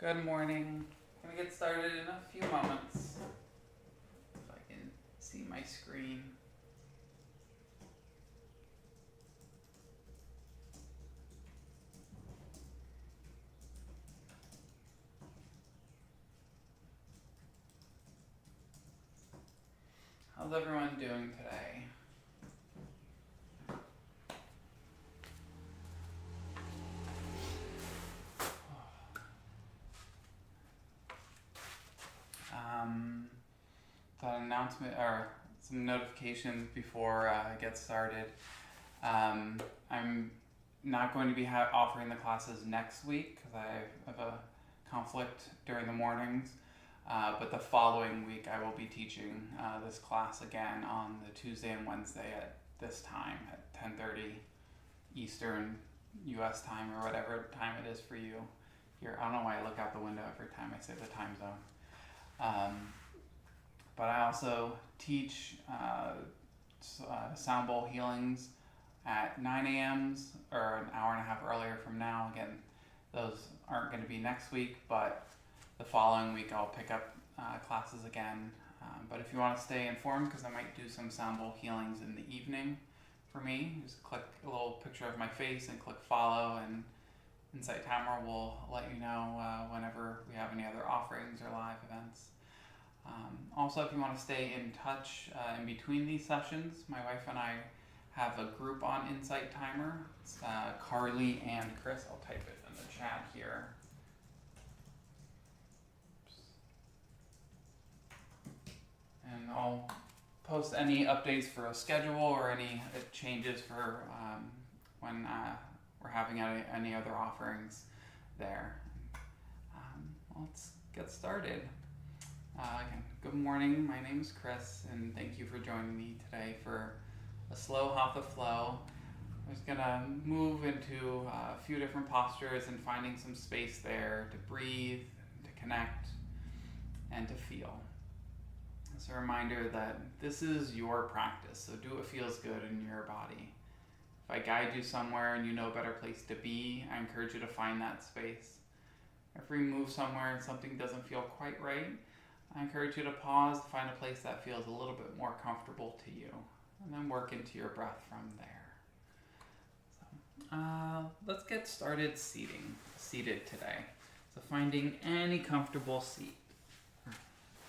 Good morning. I'm gonna get started in a few moments. If I can see my screen. How's everyone doing today? An announcement or some notifications before I get started. I'm not going to be offering the classes next week because I have a conflict during the mornings. But the following week I will be teaching this class again on the Tuesday and Wednesday at this time at 10:30 Eastern US time or whatever time it is for you. Here, I don't know why I look out the window every time I say the time zone. But I also teach sound bowl healings at 9 a.m. or an hour and a half earlier from now. Again, those aren't going to be next week, but the following week I'll pick up classes again. But if you want to stay informed, because I might do some sound bowl healings in the evening for me, just click a little picture of my face and click follow, and Insight Timer will let you know whenever we have any other offerings or live events. Also, if you want to stay in touch in between these sessions, my wife and I have a group on Insight Timer. It's Carrlee and Chris. I'll type it in the chat here. And I'll post any updates for a schedule or any changes for when we're having any other offerings there. Let's get started. Again, good morning. My name is Chris, and thank you for joining me today for a Slow Hatha Flow. I'm just gonna move into a few different postures and finding some space there to breathe, to connect, and to feel. It's a reminder that this is your practice, so do what feels good in your body. If I guide you somewhere and you know a better place to be, I encourage you to find that space. If we move somewhere and something doesn't feel quite right, I encourage you to pause, find a place that feels a little bit more comfortable to you, and then work into your breath from there. So, let's get started seated today. So finding any comfortable seat.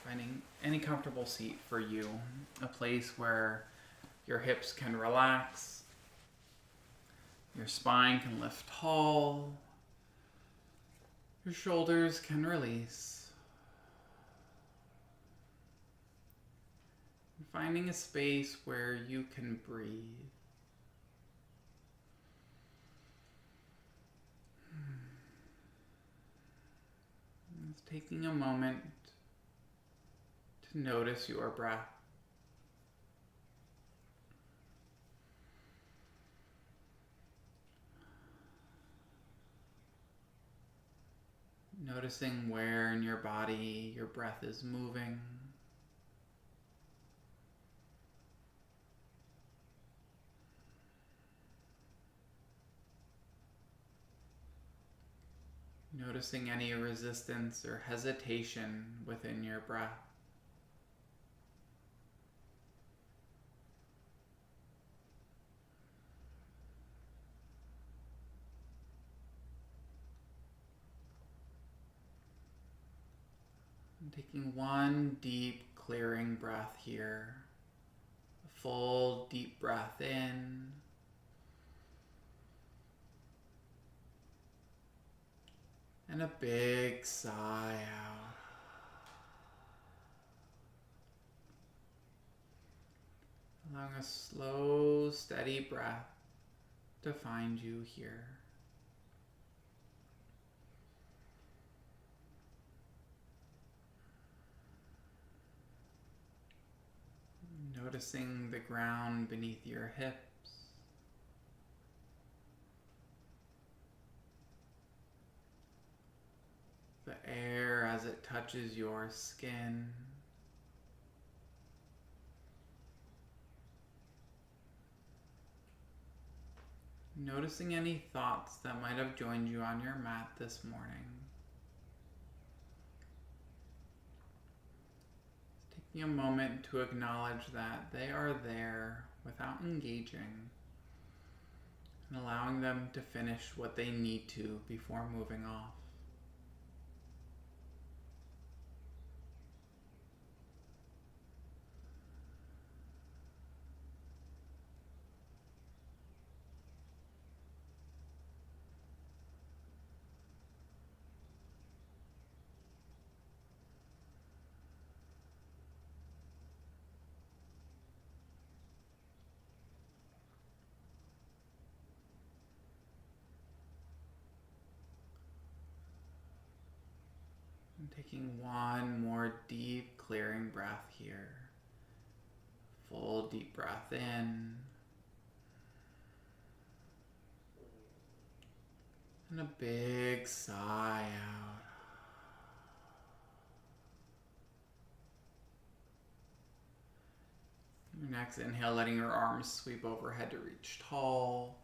Finding any comfortable seat for you, a place where your hips can relax, your spine can lift tall, your shoulders can release. Finding a space where you can breathe. Just taking a moment to notice your breath. Noticing where in your body your breath is moving. Noticing any resistance or hesitation within your breath. And taking one deep clearing breath here. A full deep breath in. And a big sigh out. Allowing a slow, steady breath to find you here. Noticing the ground beneath your hips. The air as it touches your skin. Noticing any thoughts that might have joined you on your mat this morning. Taking a moment to acknowledge that they are there without engaging, and allowing them to finish what they need to before moving off. And taking one more deep clearing breath here. Full deep breath in. And a big sigh out. Your next inhale, letting your arms sweep overhead to reach tall.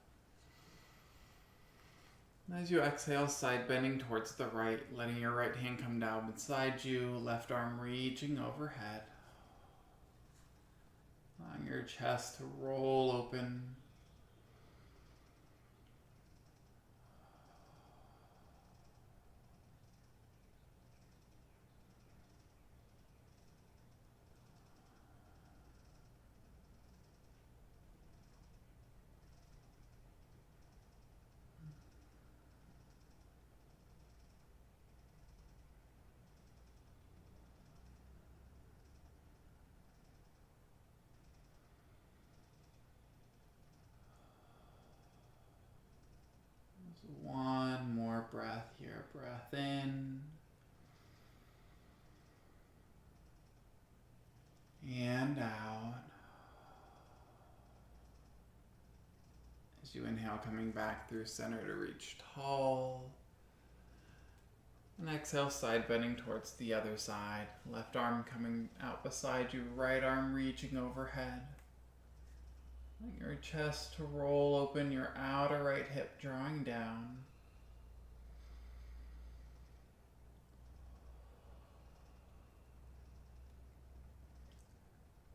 As you exhale, side bending towards the right, letting your right hand come down beside you, left arm reaching overhead. Allowing your chest to roll open. One more breath here. Breath in. And out. As you inhale, coming back through center to reach tall. And exhale, side bending towards the other side. Left arm coming out beside you, right arm reaching overhead. Let your chest to roll open, your outer right hip drawing down.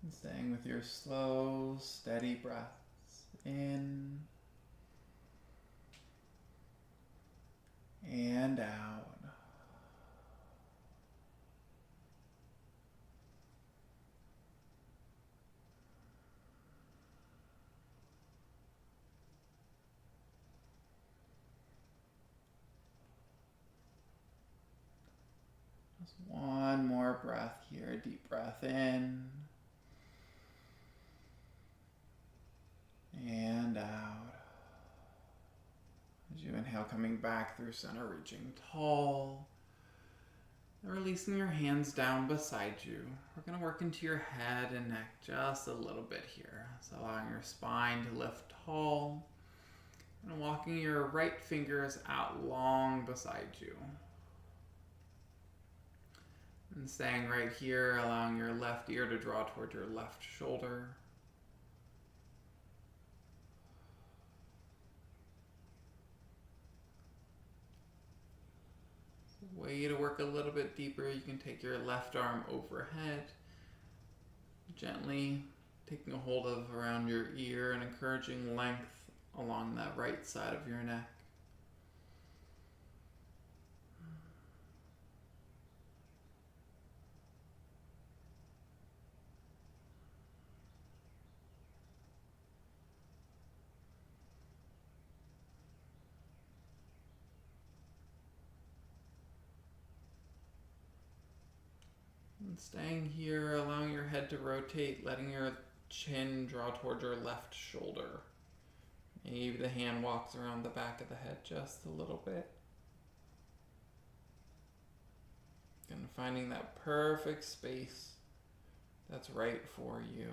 And staying with your slow, steady breaths in and out. Just one more breath here, deep breath in and out. As you inhale, coming back through center, reaching tall. And releasing your hands down beside you. We're going to work into your head and neck just a little bit here. So allowing your spine to lift tall. And walking your right fingers out long beside you. And staying right here, allowing your left ear to draw toward your left shoulder. Way to work a little bit deeper, you can take your left arm overhead, gently taking a hold of around your ear and encouraging length along that right side of your neck. And staying here, allowing your head to rotate, letting your chin draw toward your left shoulder. Maybe the hand walks around the back of the head just a little bit. And finding that perfect space that's right for you.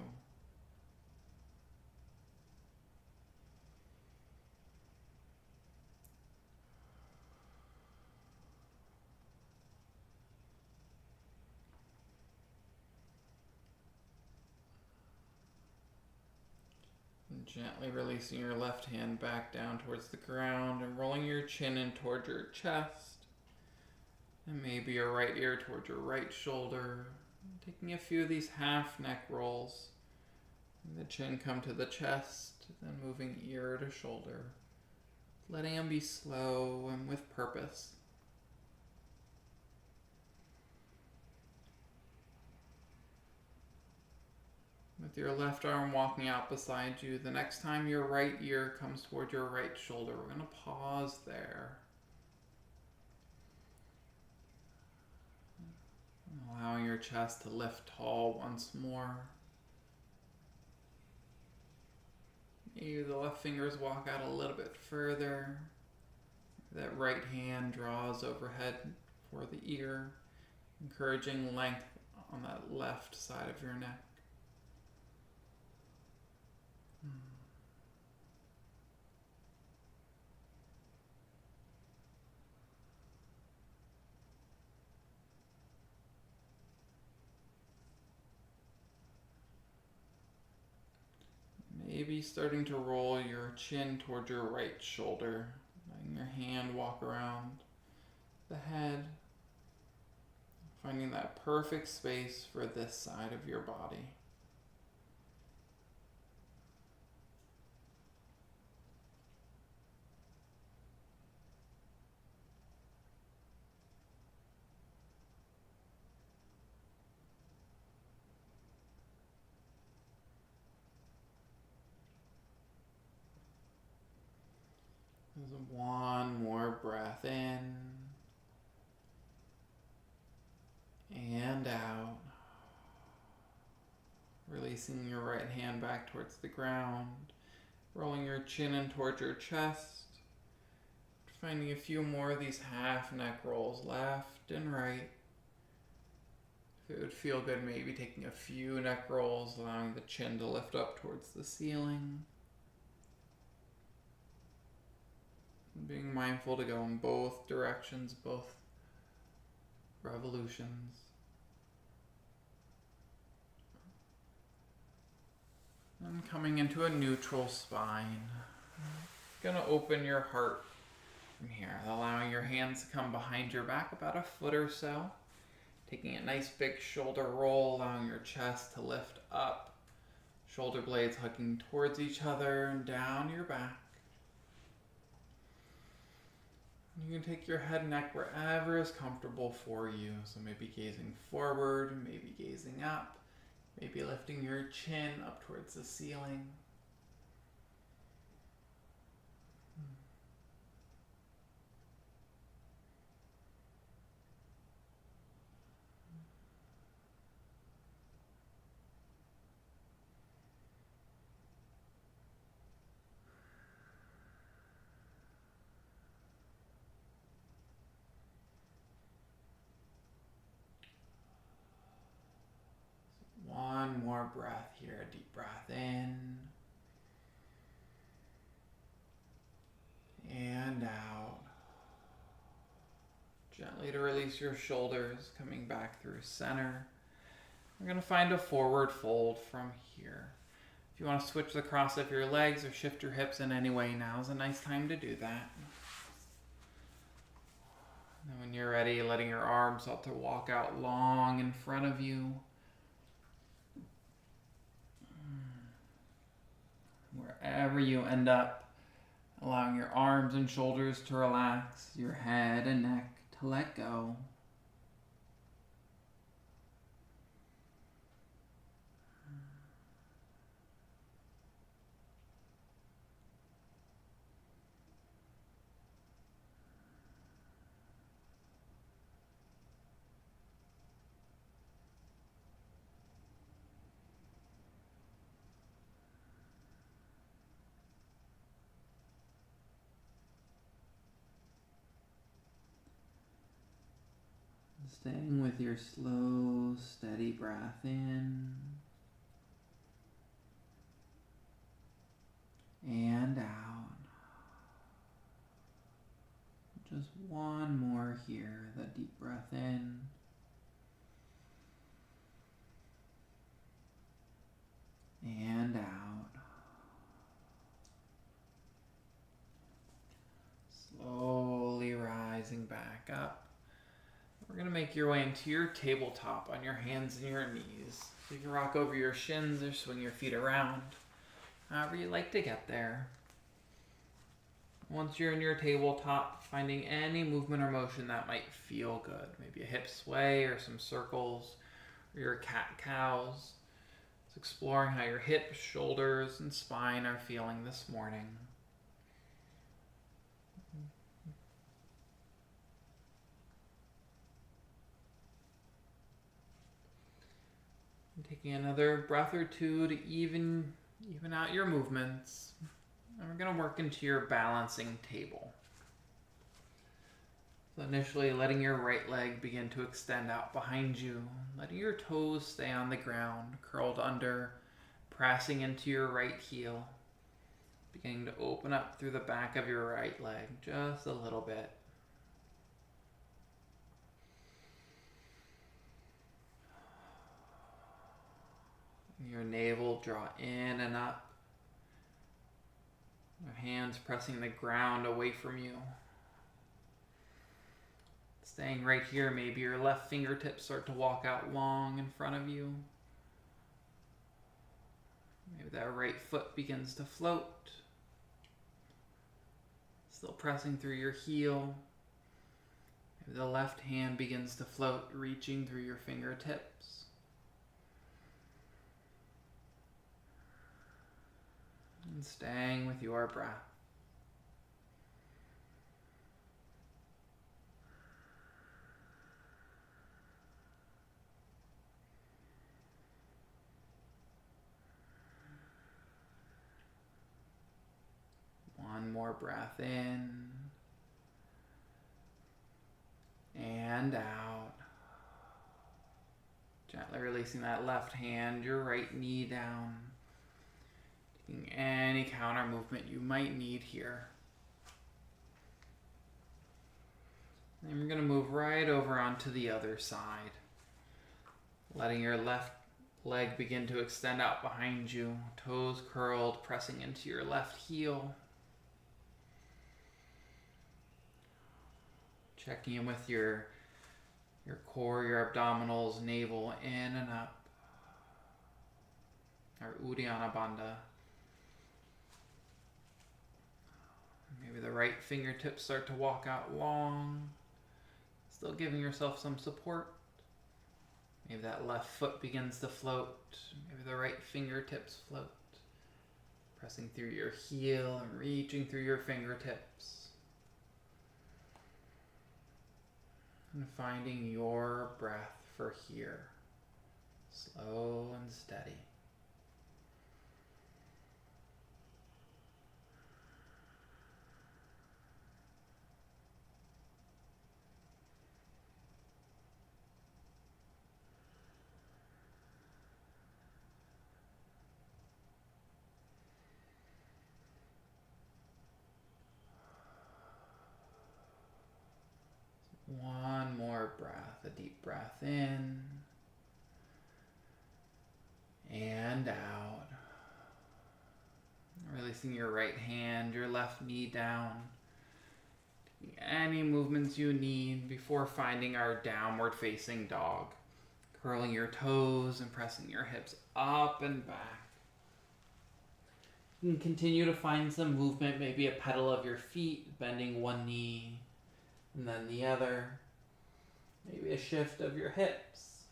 And gently releasing your left hand back down towards the ground and rolling your chin in towards your chest. And maybe your right ear towards your right shoulder. Taking a few of these half neck rolls. The chin come to the chest, then moving ear to shoulder. Letting them be slow and with purpose. With your left arm walking out beside you, the next time your right ear comes toward your right shoulder, we're going to pause there. Allowing your chest to lift tall once more. Maybe the left fingers walk out a little bit further. That right hand draws overhead for the ear, encouraging length on that left side of your neck. Maybe starting to roll your chin toward your right shoulder, letting your hand walk around the head, finding that perfect space for this side of your body. There's one more breath in and out. Releasing your right hand back towards the ground. Rolling your chin in towards your chest. Finding a few more of these half neck rolls left and right. If it would feel good, maybe taking a few neck rolls, allowing the chin to lift up towards the ceiling. Being mindful to go in both directions, both revolutions. And coming into a neutral spine. Gonna open your heart from here, allowing your hands to come behind your back about a foot or so. Taking a nice big shoulder roll, allowing your chest to lift up. Shoulder blades hugging towards each other and down your back. You can take your head and neck wherever is comfortable for you. So maybe gazing forward, maybe gazing up, maybe lifting your chin up towards the ceiling. One more breath here, a deep breath in and out. Gently to release your shoulders, coming back through center. We're going to find a forward fold from here. If you want to switch the cross of your legs or shift your hips in any way, now is a nice time to do that. And when you're ready, letting your arms start to walk out long in front of you. Wherever you end up, allowing your arms and shoulders to relax, your head and neck to let go. Staying with your slow, steady breath in and out. Just one more here, that deep breath in and out. Slowly rising back up. We're going to make your way into your tabletop on your hands and your knees. So you can rock over your shins or swing your feet around, however you like to get there. Once you're in your tabletop, finding any movement or motion that might feel good. Maybe a hip sway or some circles, or your cat-cows. It's exploring how your hips, shoulders, and spine are feeling this morning. And taking another breath or two to even out your movements. And we're going to work into your balancing table. So initially letting your right leg begin to extend out behind you, letting your toes stay on the ground, curled under, pressing into your right heel, beginning to open up through the back of your right leg just a little bit. Your navel draw in and up. Your hands pressing the ground away from you. Staying right here, maybe your left fingertips start to walk out long in front of you. Maybe that right foot begins to float. Still pressing through your heel. Maybe the left hand begins to float, reaching through your fingertips. And staying with your breath. One more breath in and out. Gently releasing that left hand, your right knee down. Taking any counter movement you might need here. And we're going to move right over onto the other side. Letting your left leg begin to extend out behind you. Toes curled, pressing into your left heel. Checking in with your core, your abdominals, navel in and up. Our Uddiyana Bandha. Maybe the right fingertips start to walk out long. Still giving yourself some support. Maybe that left foot begins to float. Maybe the right fingertips float. Pressing through your heel and reaching through your fingertips. And finding your breath for here. Slow and steady. One more breath, a deep breath in and out. Releasing your right hand, your left knee down. Any movements you need before finding our downward facing dog. Curling your toes and pressing your hips up and back. You can continue to find some movement, maybe a pedal of your feet, bending one knee and then the other. Maybe a shift of your hips.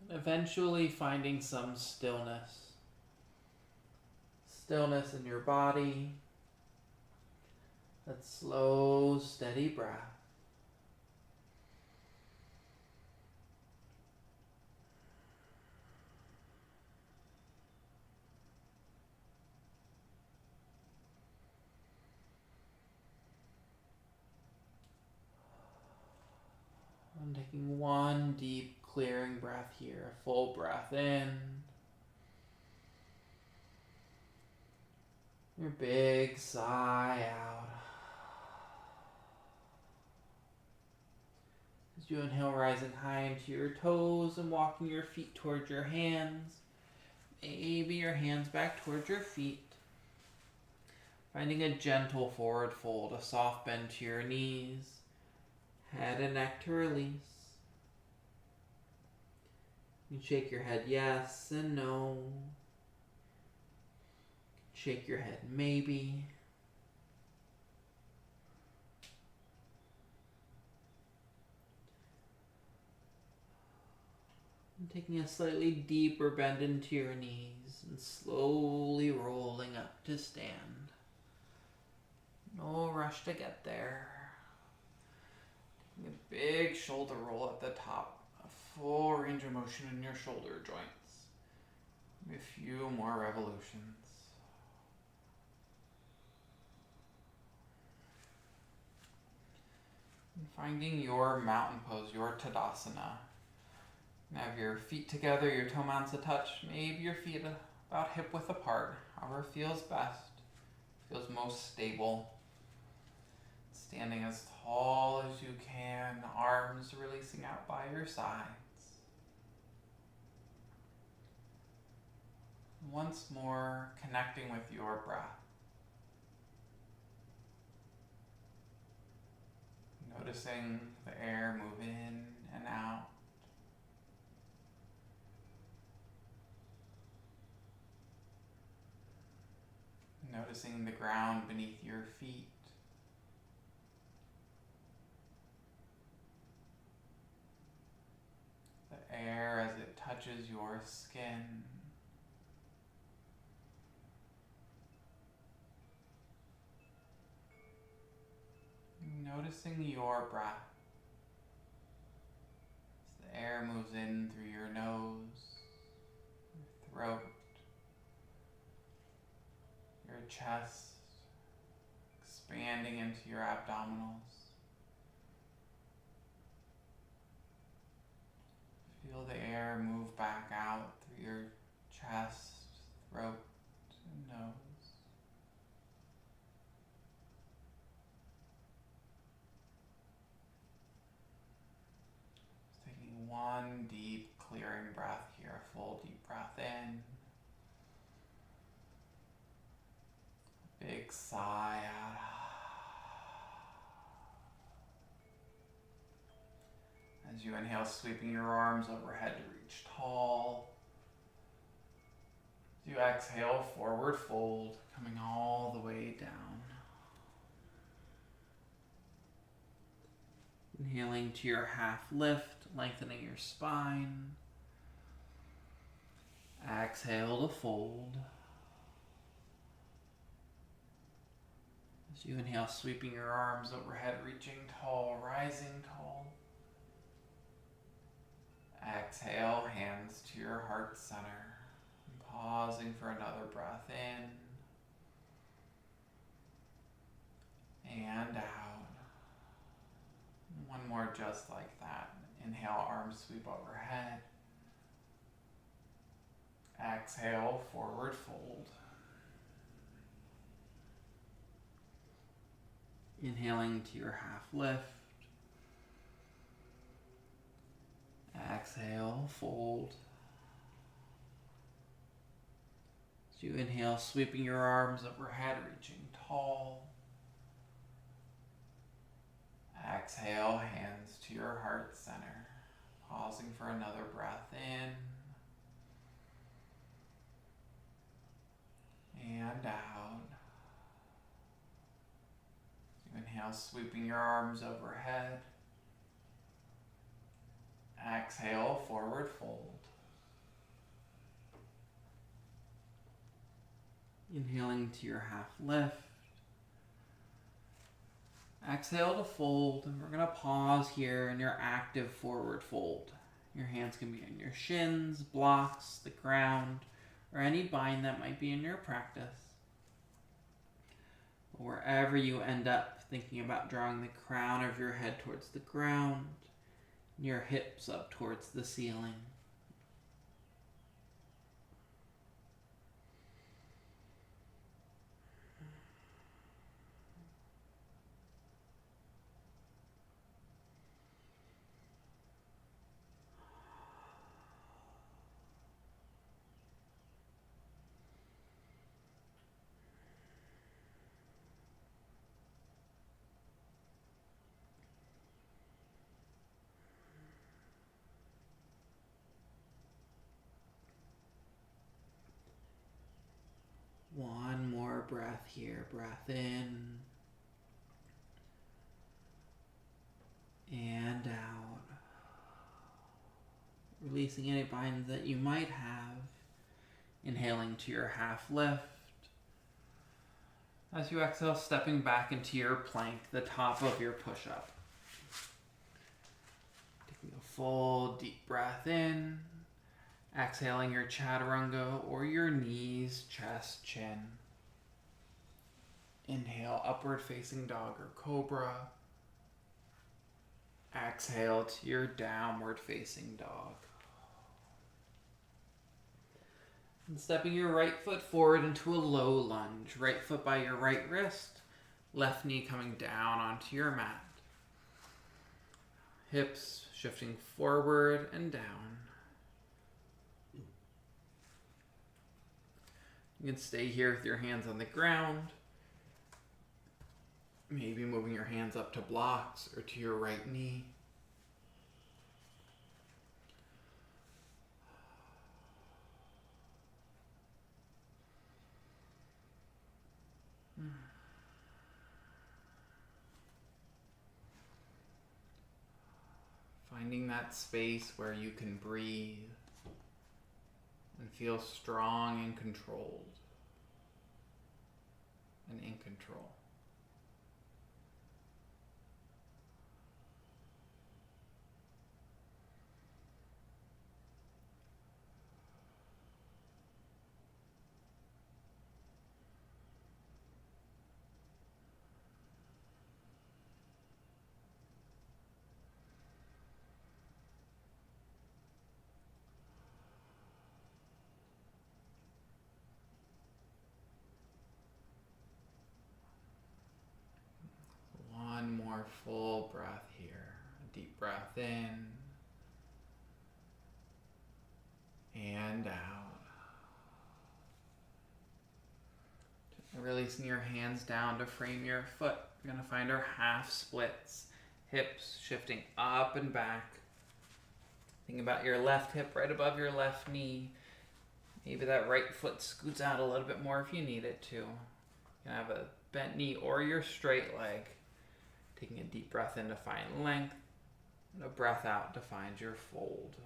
And eventually finding some stillness. Stillness in your body. That slow, steady breath. I'm taking one deep clearing breath here, a full breath in. Your big sigh out. As you inhale, rising high into your toes and walking your feet towards your hands. Maybe your hands back towards your feet. Finding a gentle forward fold, a soft bend to your knees. Head and neck to release. You can shake your head yes and no. Shake your head maybe. And taking a slightly deeper bend into your knees and slowly rolling up to stand. No rush to get there. Taking a big shoulder roll at the top. A full range of motion in your shoulder joints. Maybe a few more revolutions. And finding your mountain pose, your Tadasana. Have your feet together, your toe mounts a touch, maybe your feet about hip width apart, however feels best, feels most stable. Standing as tall as you can, arms releasing out by your sides. Once more, connecting with your breath. Noticing the air move in and out. Noticing the ground beneath your feet. The air as it touches your skin. Noticing your breath. As the air moves in through your nose, your throat, your chest, expanding into your abdominals. Feel the air move back out through your chest, throat, and nose. Just taking one deep clearing breath here, a full deep breath in. Big sigh out. As you inhale, sweeping your arms overhead to reach tall. As you exhale, forward fold, coming all the way down. Inhaling to your half lift, lengthening your spine. Exhale to fold. As you inhale, sweeping your arms overhead, reaching tall, rising tall. Exhale, hands to your heart center. Pausing for another breath in. And out. One more just like that. Inhale, arms sweep overhead. Exhale, forward fold. Inhaling to your half lift. Exhale, fold. As you inhale, sweeping your arms overhead, reaching tall. Exhale, hands to your heart center. Pausing for another breath in. And out. As you inhale, sweeping your arms overhead. Exhale, forward fold. Inhaling to your half lift. Exhale to fold, and we're going to pause here in your active forward fold. Your hands can be on your shins, blocks, the ground, or any bind that might be in your practice. Wherever you end up, thinking about drawing the crown of your head towards the ground, your hips up towards the ceiling. more breath here. Breath in and out. Releasing any binds that you might have. Inhaling to your half lift. As you exhale, stepping back into your plank, the top of your push-up. Taking a full deep breath in. Exhaling your chaturanga or your knees, chest, chin. Inhale, upward facing dog or cobra. Exhale to your downward facing dog. And stepping your right foot forward into a low lunge. Right foot by your right wrist. Left knee coming down onto your mat. Hips shifting forward and down. You can stay here with your hands on the ground. Maybe moving your hands up to blocks or to your right knee. Finding that space where you can breathe and feel strong and controlled and in control. One more full breath here. A deep breath in and out. Releasing your hands down to frame your foot. We're going to find our half splits. Hips shifting up and back. Think about your left hip right above your left knee. Maybe that right foot scoots out a little bit more if you need it to. You can have a bent knee or your straight leg. Taking a deep breath in to find length, and a breath out to find your fold.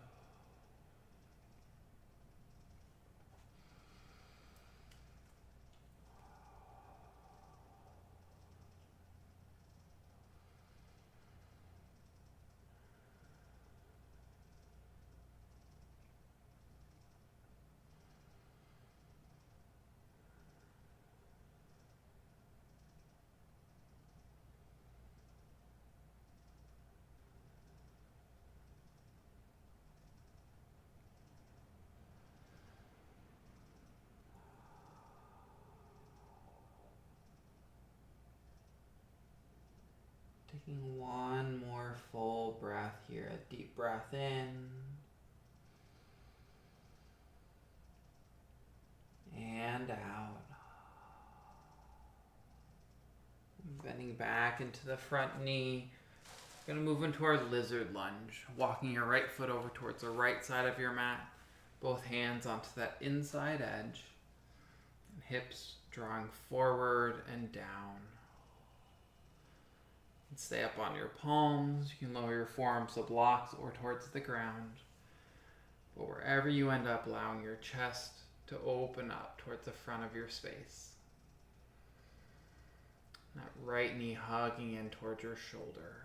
Taking one more full breath here. A deep breath in. And out. Bending back into the front knee. Going to move into our lizard lunge. Walking your right foot over towards the right side of your mat. Both hands onto that inside edge. And hips drawing forward and down. Stay up on your palms. You can lower your forearms to blocks or towards the ground. But wherever you end up, allowing your chest to open up towards the front of your space. That right knee hugging in towards your shoulder.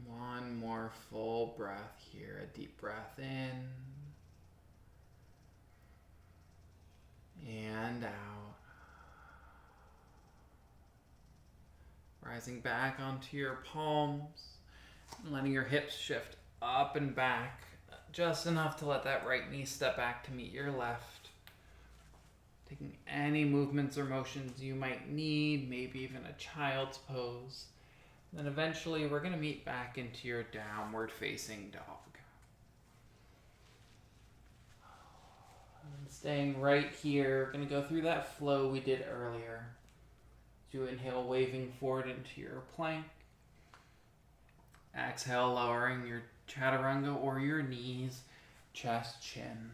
One more full breath here. A deep breath in and out. Rising back onto your palms, and letting your hips shift up and back, just enough to let that right knee step back to meet your left. Taking any movements or motions you might need, maybe even a child's pose. Then eventually we're going to meet back into your downward facing dog. And staying right here, we're going to go through that flow we did earlier. So inhale, waving forward into your plank. Exhale, lowering your chaturanga or your knees, chest, chin.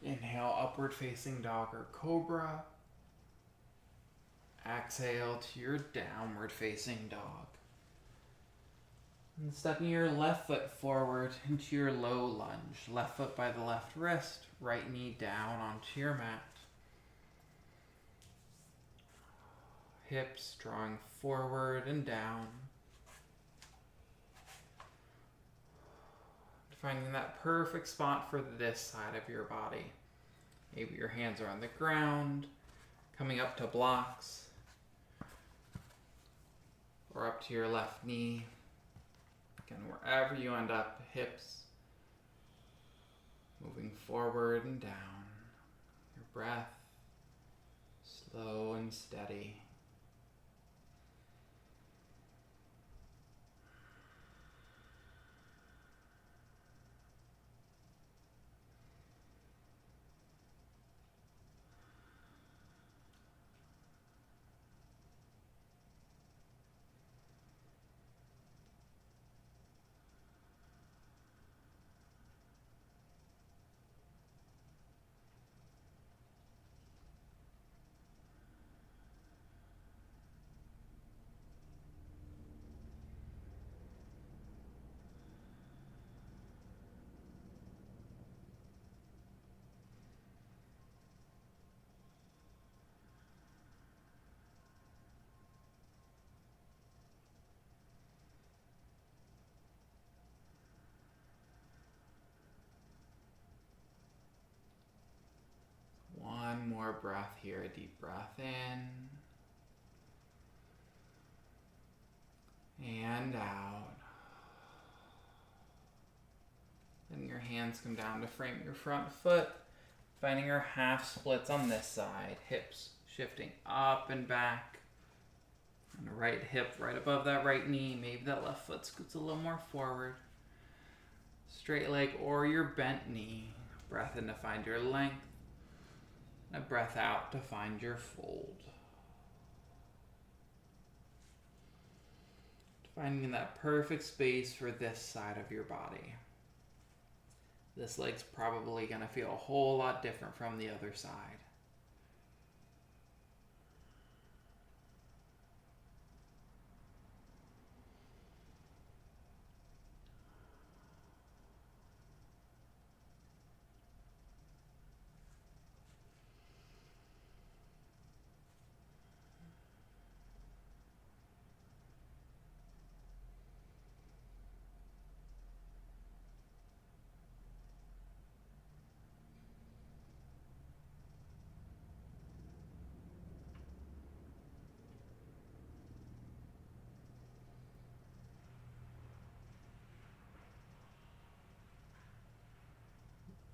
Inhale, upward facing dog or cobra. Exhale to your downward facing dog. And stepping your left foot forward into your low lunge. Left foot by the left wrist, right knee down onto your mat. Hips drawing forward and down. Finding that perfect spot for this side of your body. Maybe your hands are on the ground, coming up to blocks, or up to your left knee. Again, wherever you end up, hips moving forward and down. Your breath slow and steady. One more breath here, a deep breath in and out. Letting your hands come down to frame your front foot, finding your half splits on this side, hips shifting up and back. And the right hip right above that right knee, maybe that left foot scoots a little more forward. Straight leg or your bent knee. Breath in to find your length. A breath out to find your fold. Finding that perfect space for this side of your body. This leg's probably going to feel a whole lot different from the other side.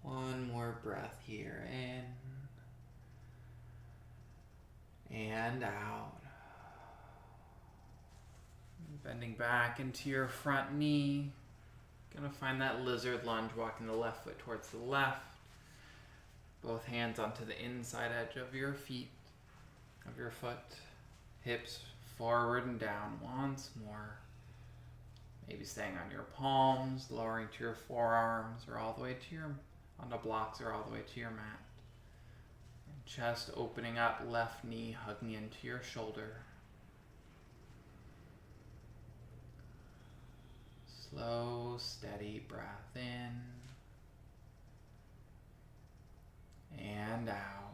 One more breath here, in and out. Bending back into your front knee. Gonna find that lizard lunge, walking the left foot towards the left. Both hands onto the inside edge of your feet, of your foot. Hips forward and down once more. Maybe staying on your palms, lowering to your forearms, or all the way to your on the blocks or all the way to your mat. And chest opening up, left knee hugging into your shoulder. Slow, steady breath in and out.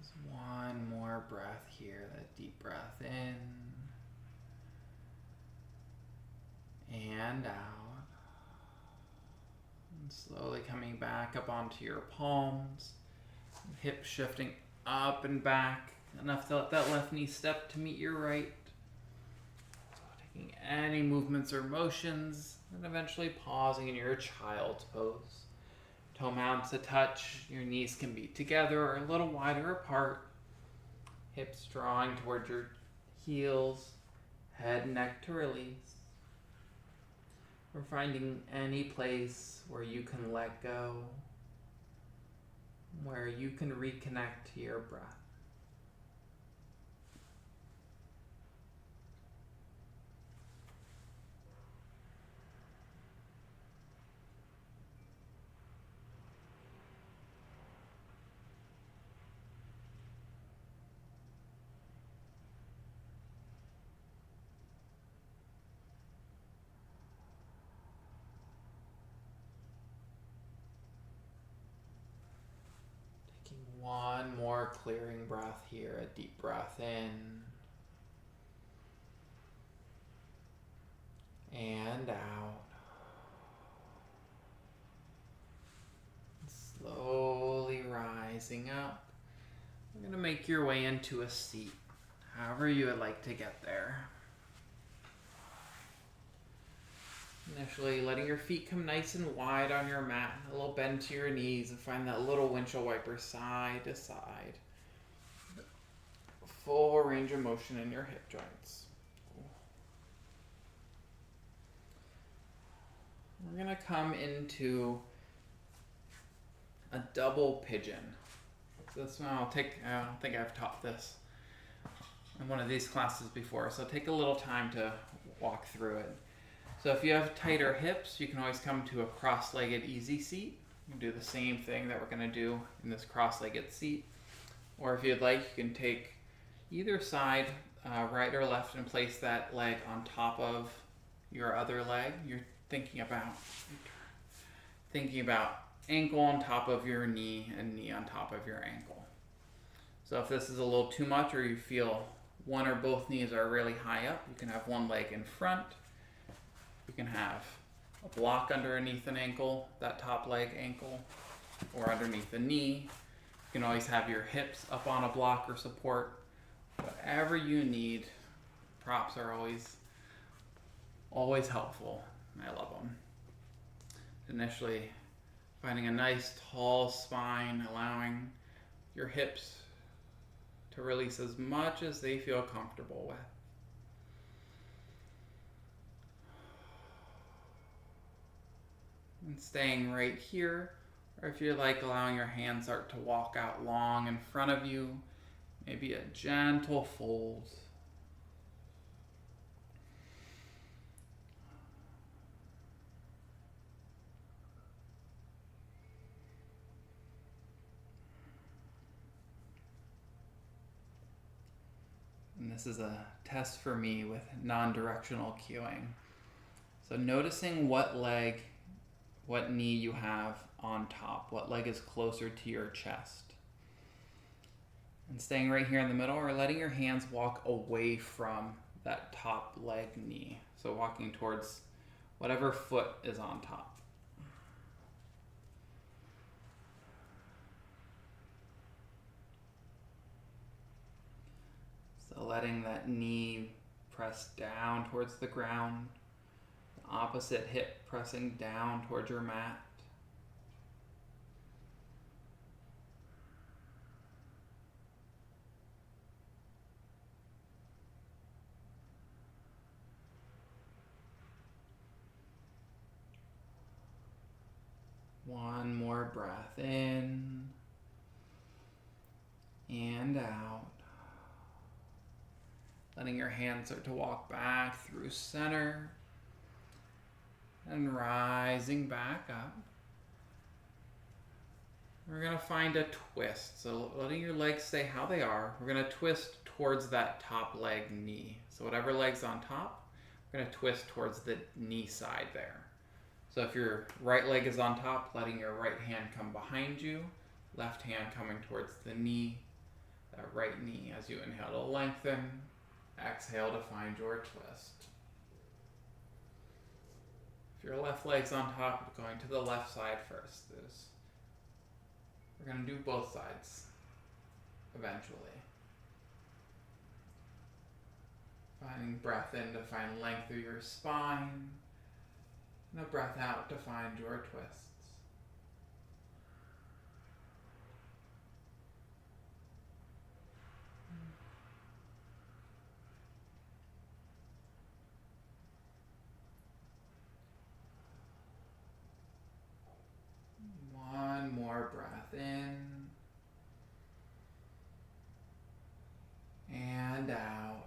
Just one more breath here, that deep breath in and out. And slowly coming back up onto your palms, hips shifting up and back, enough to let that left knee step to meet your right. So taking any movements or motions, and eventually pausing in your child's pose. Toe mounts a touch, your knees can be together or a little wider apart. Hips drawing towards your heels, head and neck to release. We're finding any place where you can let go, where you can reconnect to your breath. One more clearing breath here, a deep breath in and out. Slowly rising up. You're going to make your way into a seat, however you would like to get there. Initially letting your feet come nice and wide on your mat, a little bend to your knees, and find that little windshield wiper side to side. Full range of motion in your hip joints. We're going to come into a double pigeon. So this one I don't think I've taught this in one of these classes before, so take a little time to walk through it. So if you have tighter hips, you can always come to a cross-legged easy seat. You can do the same thing that we're going to do in this cross-legged seat. Or if you'd like, you can take either side, right or left, and place that leg on top of your other leg. You're thinking about ankle on top of your knee and knee on top of your ankle. So if this is a little too much, or you feel one or both knees are really high up, you can have one leg in front. You can have a block underneath an ankle, that top leg ankle, or underneath the knee. You can always have your hips up on a block or support. Whatever you need. Props are always helpful. I love them. Initially, finding a nice tall spine, allowing your hips to release as much as they feel comfortable with. And staying right here, or if you like, allowing your hands start to walk out long in front of you, maybe a gentle fold. And this is a test for me with non-directional cueing. So noticing what knee you have on top, what leg is closer to your chest. And staying right here in the middle, or letting your hands walk away from that top leg knee. So walking towards whatever foot is on top. So letting that knee press down towards the ground. Opposite hip pressing down towards your mat. One more breath in and out. Letting your hands start to walk back through center. And rising back up. We're going to find a twist. So letting your legs stay how they are. We're going to twist towards that top leg knee. So whatever leg's on top, we're going to twist towards the knee side there. So if your right leg is on top, letting your right hand come behind you, left hand coming towards the knee, that right knee as you inhale to lengthen, exhale to find your twist. If your left leg's on top, going to the left side first. We're going to do both sides eventually. Finding breath in to find length through your spine, and a breath out to find your twists. One more breath in and out.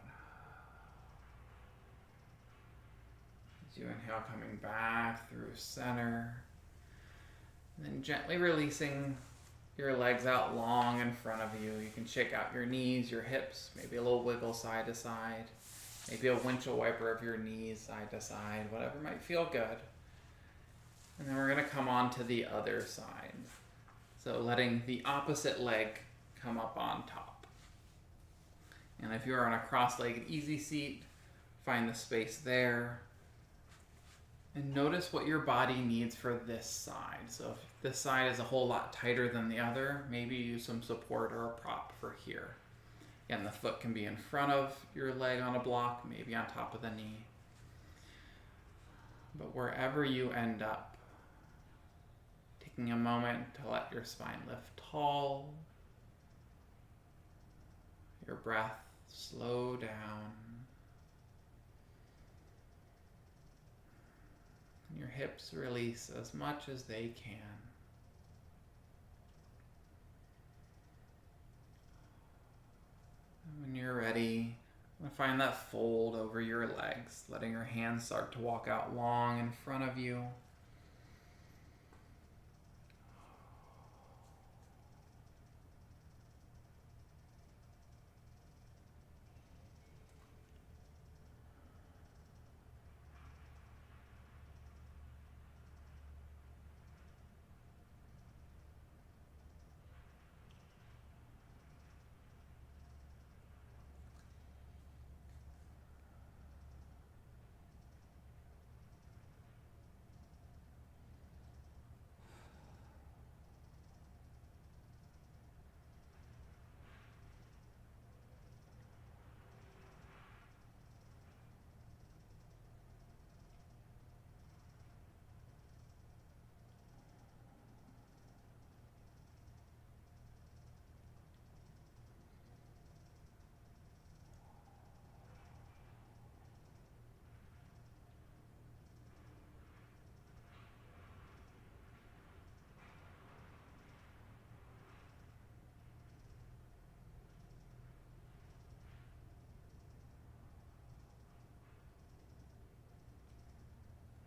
As you inhale, coming back through center, and then gently releasing your legs out long in front of you. You can shake out your knees, your hips, maybe a little wiggle side to side, maybe a windshield wiper of your knees side to side, whatever might feel good. And then we're going to come on to the other side. So letting the opposite leg come up on top. And if you're on a cross-legged easy seat, find the space there. And notice what your body needs for this side. So if this side is a whole lot tighter than the other, maybe use some support or a prop for here. Again, the foot can be in front of your leg on a block, maybe on top of the knee. But wherever you end up, taking a moment to let your spine lift tall, your breath slow down, and your hips release as much as they can. And when you're ready, find that fold over your legs, letting your hands start to walk out long in front of you.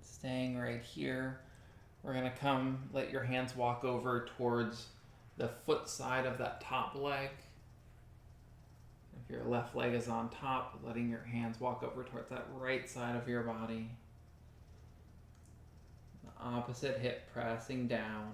Staying right here, we're going to let your hands walk over towards the foot side of that top leg. If your left leg is on top, letting your hands walk over towards that right side of your body. The opposite hip pressing down.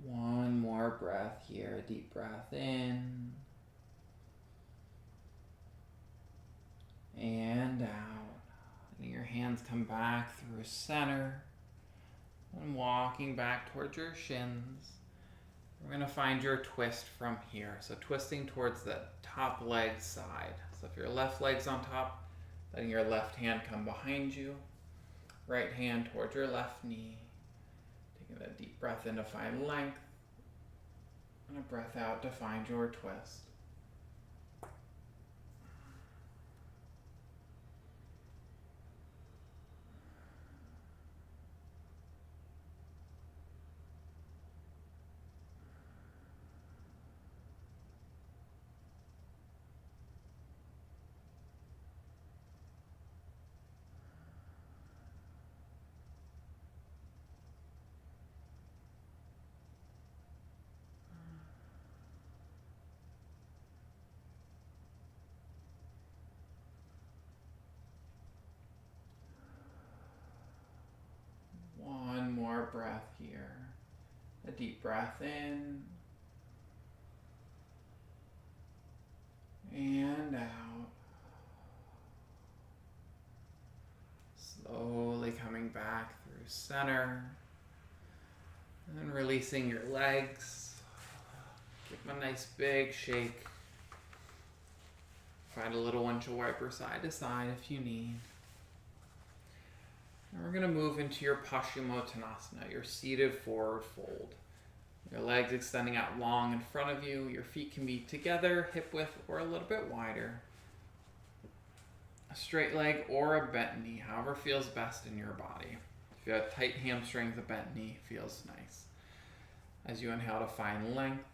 One more breath here, a deep breath in and out. Letting your hands come back through center and walking back towards your shins. We're going to find your twist from here. So twisting towards the top leg side. So if your left leg's on top, letting your left hand come behind you, right hand towards your left knee. Taking a deep breath in to find length, and a breath out to find your twist. breath here. A deep breath in and out. Slowly coming back through center. And then releasing your legs. Give them a nice big shake. Find a little windshield wiper side to side if you need. And we're going to move into your Paschimottanasana, your seated forward fold. Your legs extending out long in front of you. Your feet can be together, hip width, or a little bit wider. A straight leg or a bent knee, however feels best in your body. If you have tight hamstrings, a bent knee feels nice. As you inhale to find length,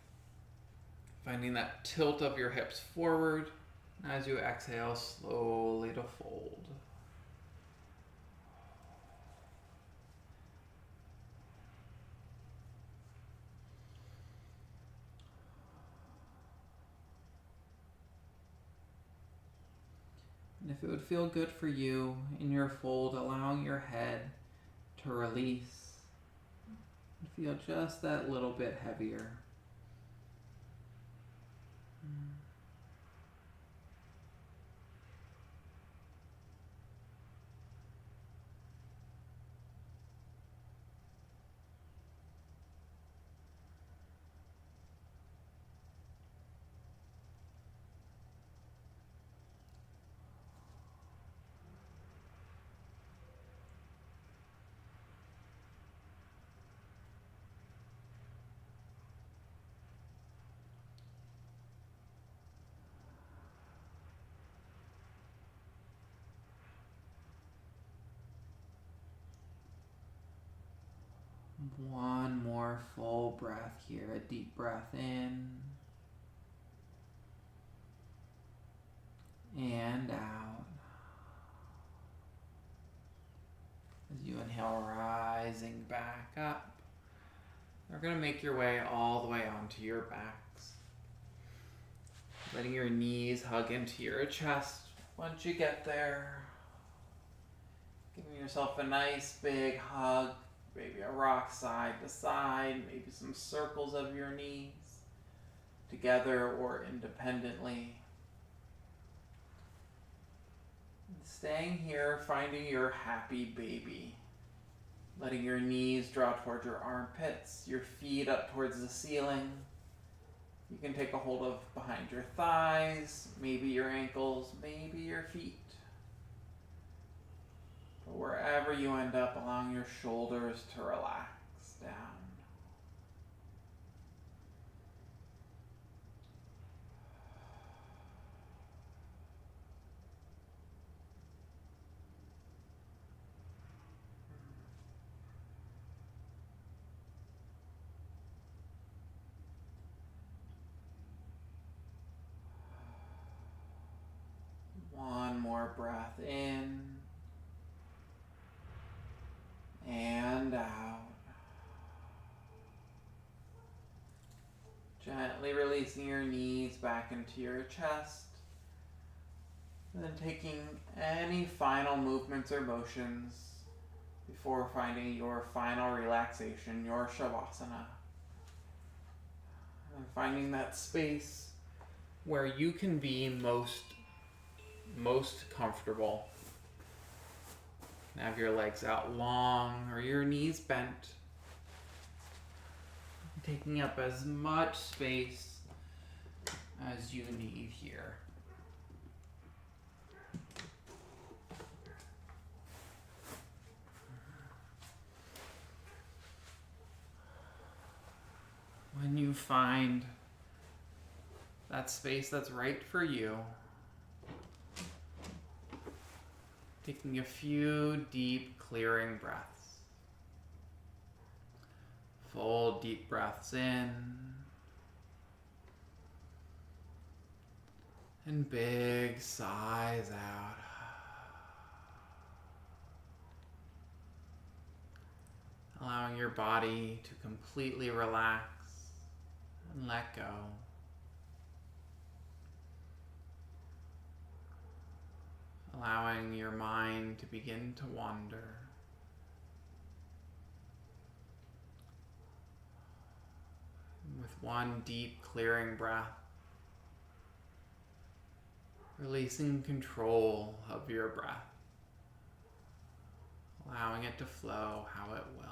finding that tilt of your hips forward. As you exhale, slowly to fold. And if it would feel good for you in your fold, allowing your head to release and feel just that little bit heavier. One more full breath here. A deep breath in and out. As you inhale, rising back up. You're going to make your way all the way onto your backs. Letting your knees hug into your chest. Once you get there, giving yourself a nice big hug. Maybe a rock side to side, maybe some circles of your knees, together or independently. And staying here, finding your happy baby. Letting your knees draw towards your armpits, your feet up towards the ceiling. You can take a hold of behind your thighs, maybe your ankles, maybe your feet. But wherever you end up, allowing your shoulders to relax down. One more breath in and out. Gently releasing your knees back into your chest. And then taking any final movements or motions before finding your final relaxation, your Shavasana. And finding that space where you can be most comfortable. Have your legs out long or your knees bent. Taking up as much space as you need here. When you find that space that's right for you, taking a few deep, clearing breaths. Full deep breaths in and big sighs out. Allowing your body to completely relax and let go. Allowing your mind to begin to wander. with one deep clearing breath, releasing control of your breath, allowing it to flow how it will.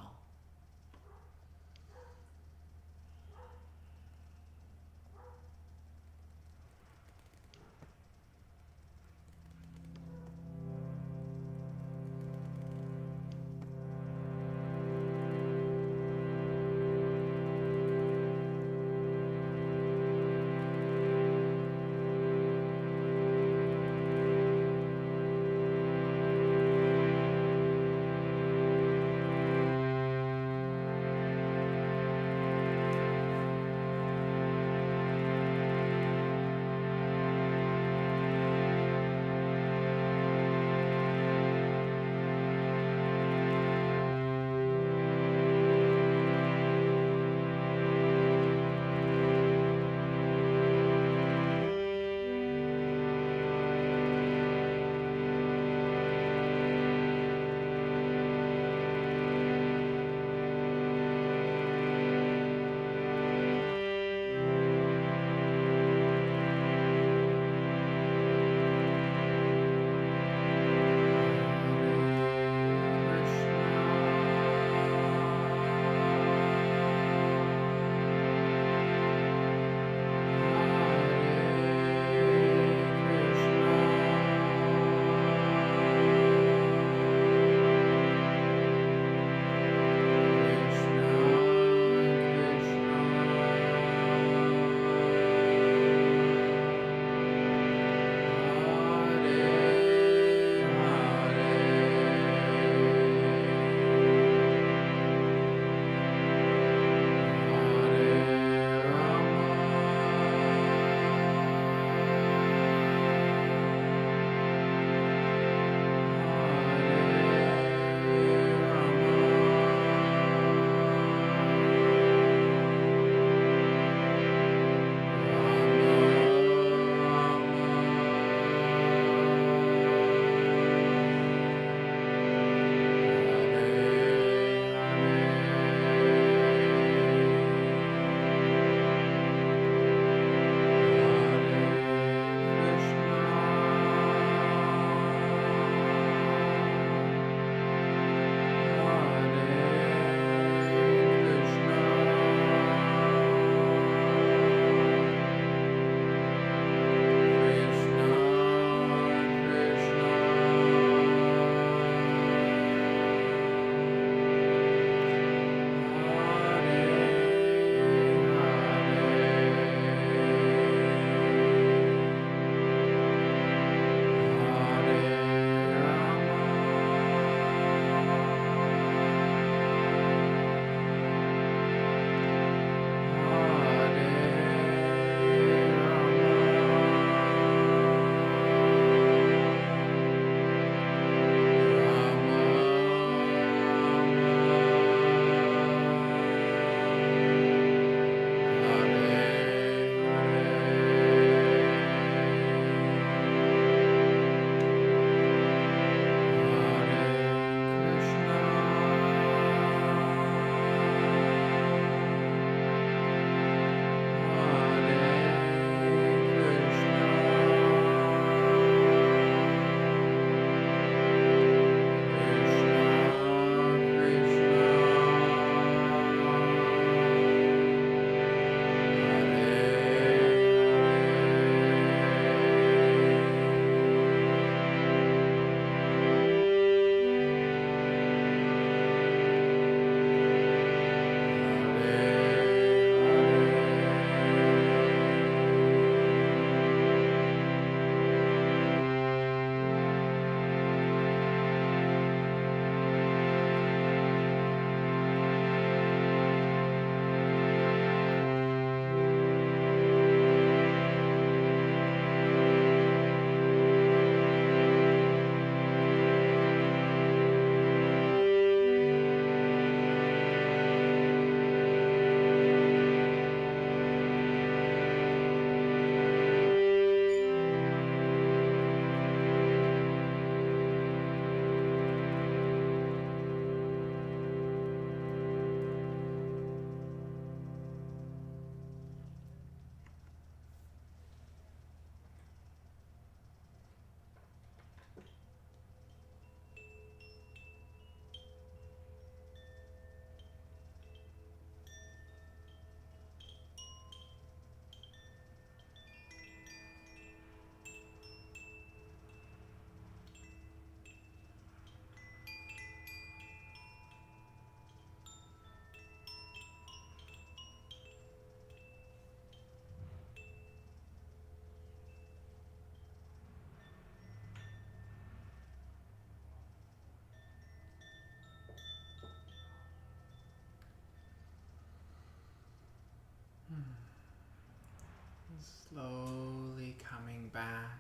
Slowly coming back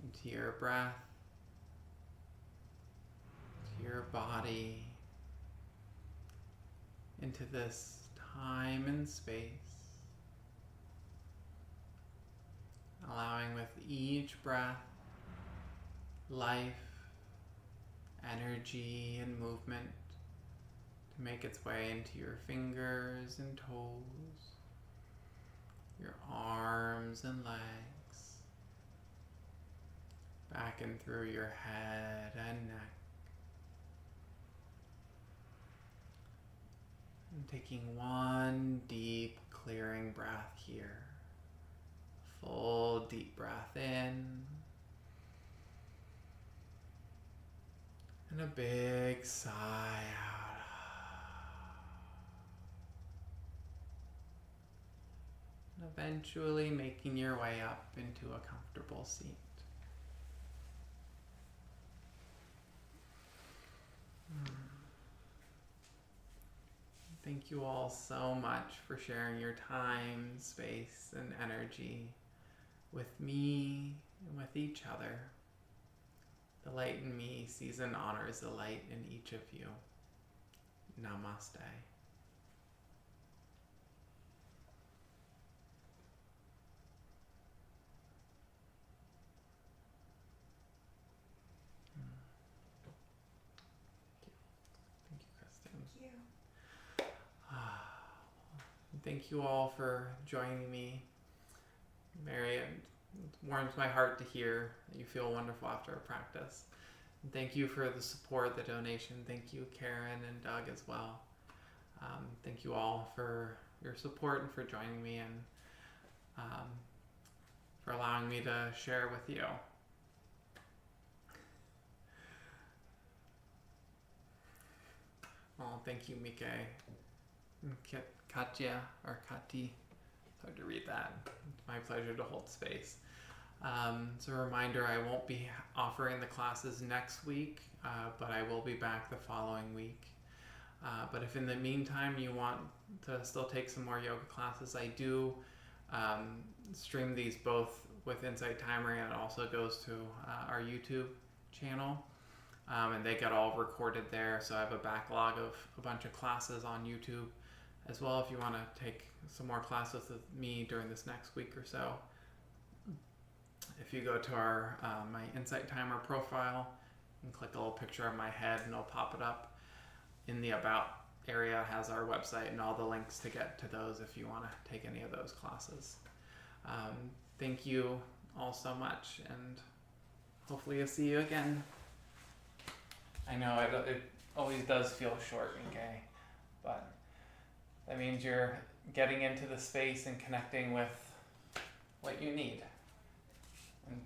into your breath, to your body, into this time and space. Allowing with each breath, life, energy, and movement to make its way into your fingers and toes, your arms and legs, back and through your head and neck. And taking one deep clearing breath here. Full deep breath in. And a big sigh out. And eventually making your way up into a comfortable seat. Thank you all so much for sharing your time, space, and energy with me and with each other. The light in me sees and honors the light in each of you. Namaste. Thank you, Kristen. Thank you. Thank you all for joining me. Mary, it warms my heart to hear that you feel wonderful after a practice. And thank you for the support, the donation. Thank you, Karen and Doug, as well. Thank you all for your support and for joining me and for allowing me to share with you. Oh, thank you, Mike. Katya, or Kati. It's hard to read that. It's my pleasure to hold space. So a reminder, I won't be offering the classes next week, but I will be back the following week. But if in the meantime you want to still take some more yoga classes, I do stream these both with Insight Timer, and it also goes to our YouTube channel. And they get all recorded there, so I have a backlog of a bunch of classes on YouTube as well if you want to take some more classes with me during this next week or so. If you go to our my Insight Timer profile and click a little picture of my head, and it'll pop it up. In the About area has our website and all the links to get to those if you want to take any of those classes. Thank you all so much, and hopefully I'll see you again. I know it always does feel short and gay, but that means you're getting into the space and connecting with what you need. And